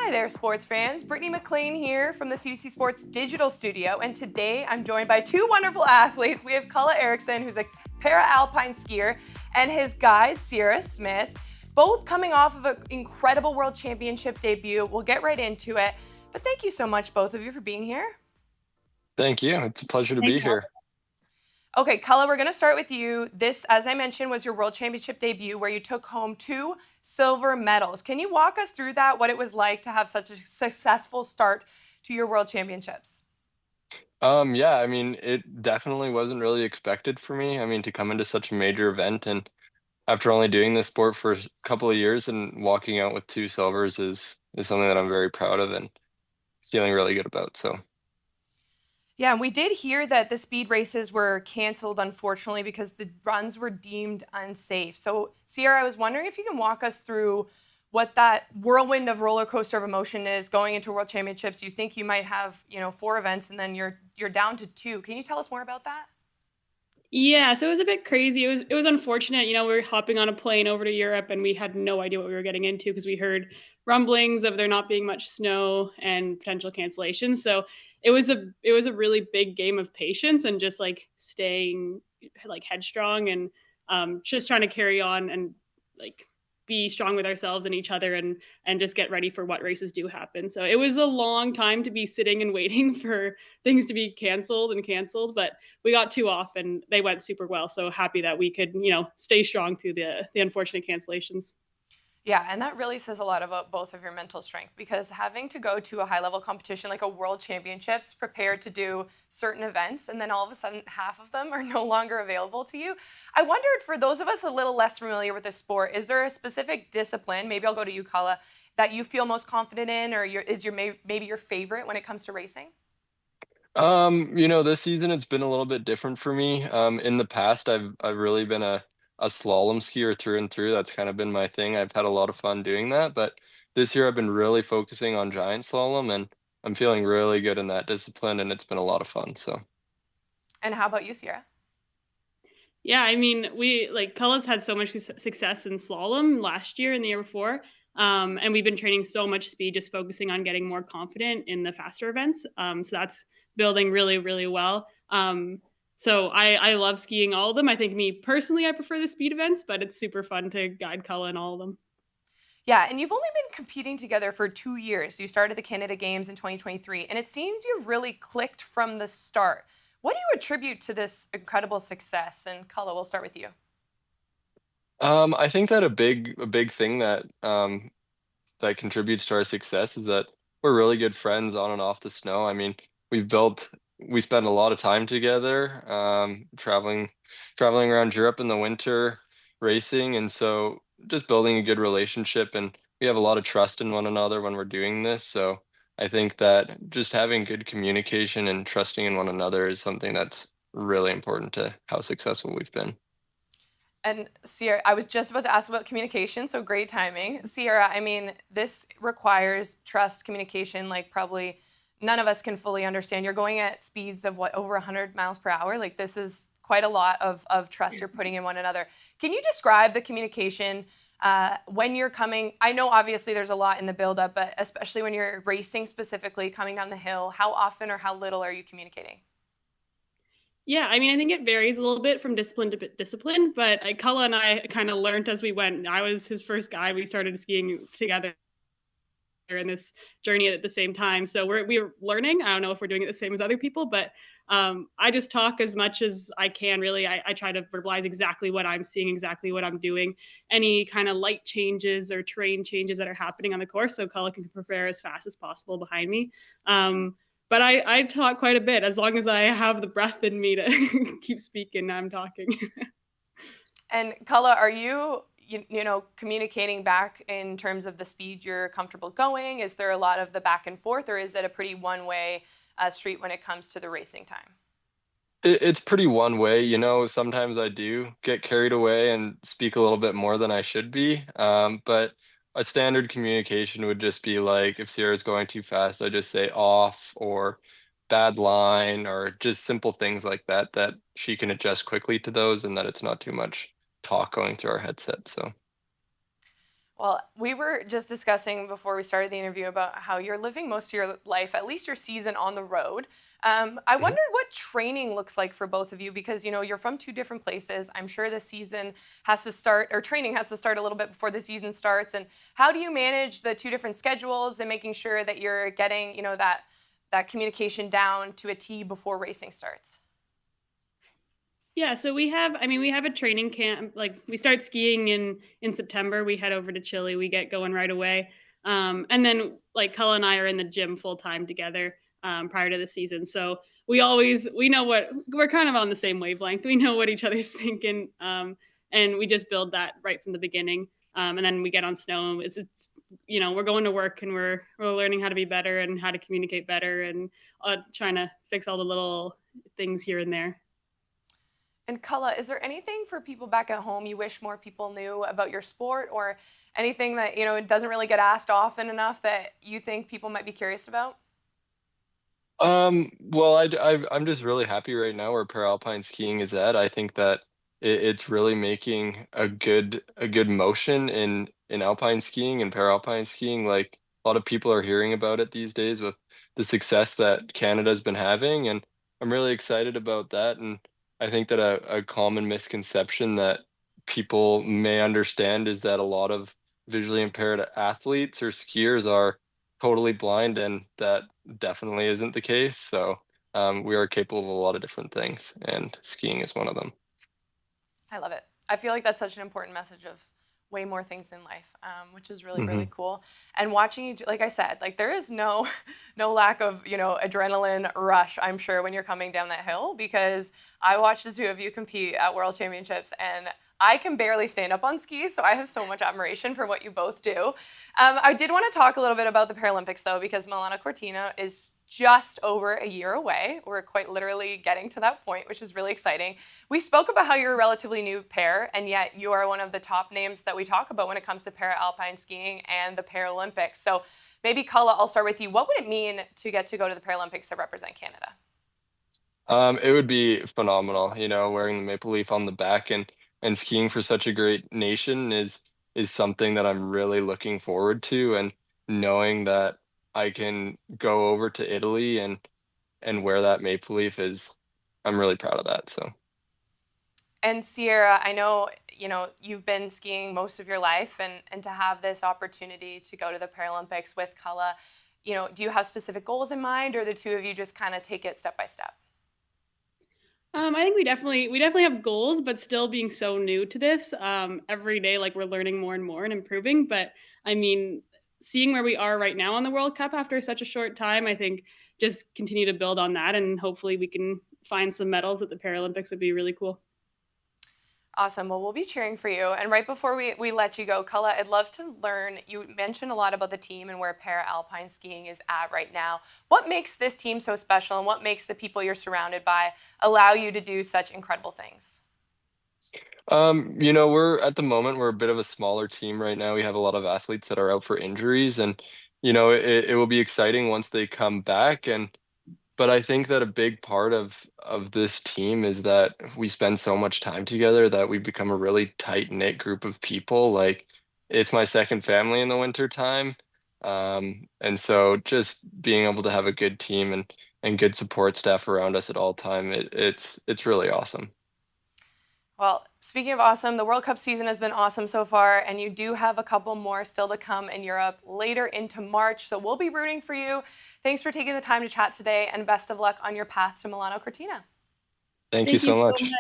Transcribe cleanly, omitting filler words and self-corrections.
Hi there, sports fans. Brittany MacLean here from the CBC Sports Digital Studio, and today I'm joined by two wonderful athletes. We have Kalle Ericsson, who's a para alpine skier, and his guide, Sierra Smith, both coming off of an incredible World Championship debut. We'll get right into it, but thank you so much, both of you, for being here. Thank you. It's a pleasure to be here. Okay, Kalle, we're going to start with you. This, as I mentioned, was your World Championship debut where you took home 2 silver medals. Can you walk us through that, what it was like to have such a successful start to your World Championships? Yeah, I mean, it definitely wasn't really expected for me. I mean, to come into such a major event and after only doing this sport for a couple of years and walking out with 2 silvers is something that I'm very proud of and feeling really good about. So, Yeah, and we did hear that the speed races were canceled, unfortunately, because the runs were deemed unsafe. So, Sierra, I was wondering if you can walk us through what that whirlwind of roller coaster of emotion is going into World Championships. You think you might have, 4 events, and then you're down to 2. Can you tell us more about that? Yeah, so it was a bit crazy. It was unfortunate. We were hopping on a plane over to Europe and we had no idea what we were getting into because we heard rumblings of there not being much snow and potential cancellations. So it was a really big game of patience and just like staying like headstrong and just trying to carry on and like be strong with ourselves and each other and just get ready for what races do happen. So it was a long time to be sitting and waiting for things to be canceled, but we got 2 off and they went super well. So happy that we could, stay strong through the unfortunate cancellations. Yeah, and that really says a lot about both of your mental strength because having to go to a high level competition like a World Championships, prepared to do certain events, and then all of a sudden half of them are no longer available to you. I wondered, for those of us a little less familiar with the sport, is there a specific discipline, maybe I'll go to you, Kalle, that you feel most confident in, or maybe your favorite when it comes to racing? this season it's been a little bit different for me. In the past, I've really been a slalom skier through and through. That's kind of been my thing. I've had a lot of fun doing that, but this year I've been really focusing on giant slalom, and I'm feeling really good in that discipline, and it's been a lot of fun. So. And how about you, Sierra? Yeah, I mean, we like Cullis had so much success in slalom last year and the year before. And we've been training so much speed, just focusing on getting more confident in the faster events. So that's building really, really well. So I love skiing all of them. I think me personally, I prefer the speed events, but it's super fun to guide Cullen in all of them. Yeah, and you've only been competing together for 2 years. You started the Canada Games in 2023, and it seems you've really clicked from the start. What do you attribute to this incredible success? And Kalle, we'll start with you. I think that a big thing that contributes to our success is that we're really good friends on and off the snow. I mean, we spend a lot of time together, traveling around Europe in the winter, racing, and so just building a good relationship. And we have a lot of trust in one another when we're doing this. So I think that just having good communication and trusting in one another is something that's really important to how successful we've been. And Sierra, I was just about to ask about communication, so great timing. Sierra, I mean, this requires trust, communication, like probably none of us can fully understand. You're going at speeds of what, over 100 miles per hour? Like, this is quite a lot of trust you're putting in one another. Can you describe the communication when you're coming? I know obviously there's a lot in the buildup, but especially when you're racing specifically, coming down the hill, how often or how little are you communicating? Yeah, I mean, I think it varies a little bit from discipline to discipline, but Cullen and I kind of learned as we went. I was his first guy. We started skiing together in this journey at the same time. So we're learning. I don't know if we're doing it the same as other people, but I just talk as much as I can. Really, I try to verbalize exactly what I'm seeing, exactly what I'm doing, any kind of light changes or terrain changes that are happening on the course, so Cullen can prepare as fast as possible behind me. But I talk quite a bit as long as I have the breath in me to keep speaking. I'm talking. And Kalle, are you communicating back in terms of the speed you're comfortable going? Is there a lot of the back and forth, or is it a pretty one-way street when it comes to the racing time? It's pretty one way, sometimes I do get carried away and speak a little bit more than I should be. But a standard communication would just be like if Sierra's going too fast, I just say off or bad line or just simple things like that that she can adjust quickly to those and that it's not too much talk going through our headset. So Well, we were just discussing before we started the interview about how you're living most of your life, at least your season, on the road. I Mhm. wondered what training looks like for both of you because you're from two different places. I'm sure the season has to start, or training has to start a little bit before the season starts. And how do you manage the two different schedules and making sure that you're getting that communication down to a T before racing starts? Yeah, so we have a training camp. Like we start skiing in September. We head over to Chile. We get going right away. And then like Cullen and I are in the gym full time together prior to the season. So we know what we're kind of on the same wavelength. We know what each other's thinking, and we just build that right from the beginning. And then we get on snow. And it's we're going to work and we're learning how to be better and how to communicate better and trying to fix all the little things here and there. And Kala, is there anything for people back at home you wish more people knew about your sport, or anything that it doesn't really get asked often enough that you think people might be curious about? Well, I'm just really happy right now where paralpine skiing is at. I think that it's really making a good motion in alpine skiing and paralpine skiing. Like a lot of people are hearing about it these days with the success that Canada's been having, and I'm really excited about that. And I think that a common misconception that people may understand is that a lot of visually impaired athletes or skiers are totally blind, and that definitely isn't the case. So we are capable of a lot of different things, and skiing is one of them. I love it. I feel like that's such an important message of way more things in life, which is really, really Hmm. cool. And watching you, like I said, like there is no, no lack of, adrenaline rush, I'm sure, when you're coming down that hill, because I watched the two of you compete at World Championships, and I can barely stand up on skis, so I have so much admiration for what you both do. I did want to talk a little bit about the Paralympics, though, because Milano Cortina is just over a year away. We're quite literally getting to that point, which is really exciting. We spoke about how you're a relatively new pair, and yet you are one of the top names that we talk about when it comes to para alpine skiing and the Paralympics. So maybe, Kala, I'll start with you. What would it mean to get to go to the Paralympics to represent Canada? It would be phenomenal, wearing the maple leaf on the back and skiing for such a great nation is something that I'm really looking forward to, and knowing that I can go over to Italy and wear that maple leaf is I'm really proud of that. So. And Sierra, I know, you've been skiing most of your life, and to have this opportunity to go to the Paralympics with Kala, do you have specific goals in mind, or the two of you just kind of take it step by step? I think we definitely have goals, but still being so new to this, every day, like we're learning more and more and improving. But I mean, seeing where we are right now on the World Cup after such a short time, I think just continue to build on that, and hopefully we can find some medals at the Paralympics would be really cool. Awesome. Well, we'll be cheering for you. And right before we let you go, Kala, I'd love to learn. You mentioned a lot about the team and where para alpine skiing is at right now. What makes this team so special, and what makes the people you're surrounded by allow you to do such incredible things? We're at the moment we're a bit of a smaller team right now. We have a lot of athletes that are out for injuries, and it will be exciting once they come back. And but I think that a big part of this team is that we spend so much time together that we become a really tight-knit group of people. Like it's my second family in the winter time. And so just being able to have a good team and good support staff around us at all time, it's really awesome. Well, speaking of awesome, the World Cup season has been awesome so far, and you do have a couple more still to come in Europe later into March. So we'll be rooting for you. Thanks for taking the time to chat today, and best of luck on your path to Milano Cortina. Thank you Thank you so so much. much.